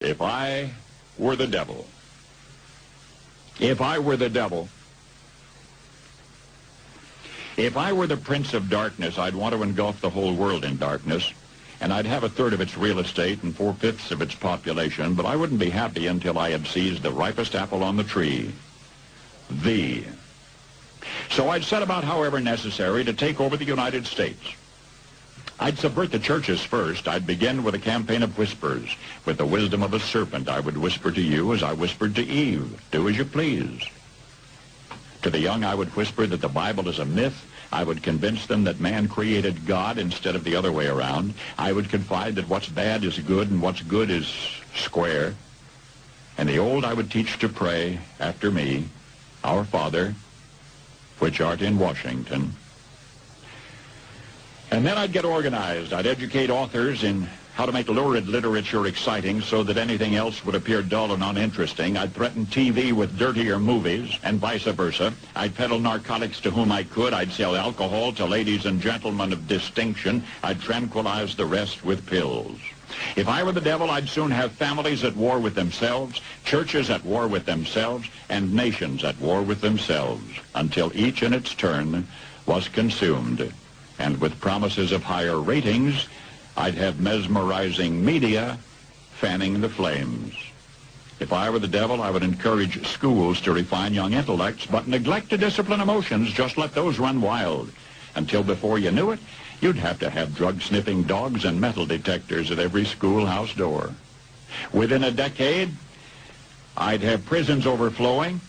If I were the devil. If I were the devil. If I were the prince of darkness, I'd want to engulf the whole world in darkness, and I'd have a third of its real estate and 4/5 of its population, but I wouldn't be happy until I had seized the ripest apple on the tree. Thee. So I'd set about, however necessary, to take over the United States. I'd subvert the churches first. I'd begin with a campaign of whispers. With the wisdom of a serpent, I would whisper to you as I whispered to Eve, do as you please. To the young, I would whisper that the Bible is a myth. I would convince them that man created God instead of the other way around. I would confide that what's bad is good and what's good is square. And the old I would teach to pray after me, Our Father, which art in Washington. And then I'd get organized. I'd educate authors in how to make lurid literature exciting so that anything else would appear dull and uninteresting. I'd threaten TV with dirtier movies and vice versa. I'd peddle narcotics to whom I could. I'd sell alcohol to ladies and gentlemen of distinction. I'd tranquilize the rest with pills. If I were the devil, I'd soon have families at war with themselves, churches at war with themselves, and nations at war with themselves, until each in its turn was consumed. And with promises of higher ratings, I'd have mesmerizing media fanning the flames. If I were the devil, I would encourage schools to refine young intellects, but neglect to discipline emotions. Just let those run wild. Until before you knew it, you'd have to have drug-sniffing dogs and metal detectors at every schoolhouse door. Within a decade, I'd have prisons overflowing.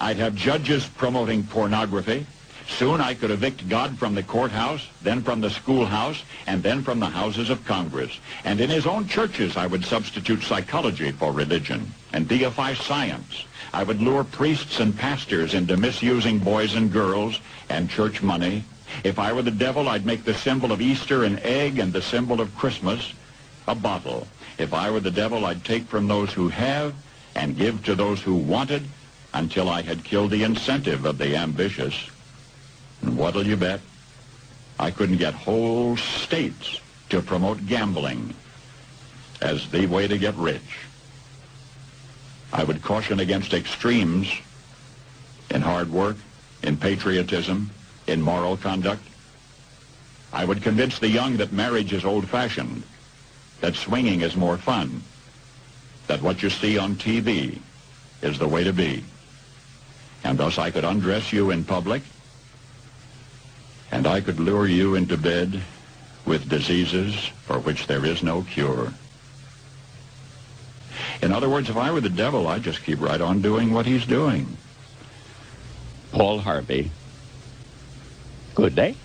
I'd have judges promoting pornography. Soon I could evict God from the courthouse, then from the schoolhouse, and then from the houses of Congress. And in his own churches, I would substitute psychology for religion and deify science. I would lure priests and pastors into misusing boys and girls and church money. If I were the devil, I'd make the symbol of Easter an egg and the symbol of Christmas a bottle. If I were the devil, I'd take from those who have and give to those who wanted until I had killed the incentive of the ambitious. And what'll you bet? I couldn't get whole states to promote gambling as the way to get rich. I would caution against extremes in hard work, in patriotism, in moral conduct. I would convince the young that marriage is old-fashioned, that swinging is more fun, that what you see on TV is the way to be. And thus I could undress you in public, and I could lure you into bed with diseases for which there is no cure. In other words, if I were the devil, I'd just keep right on doing what he's doing. Paul Harvey. Good day.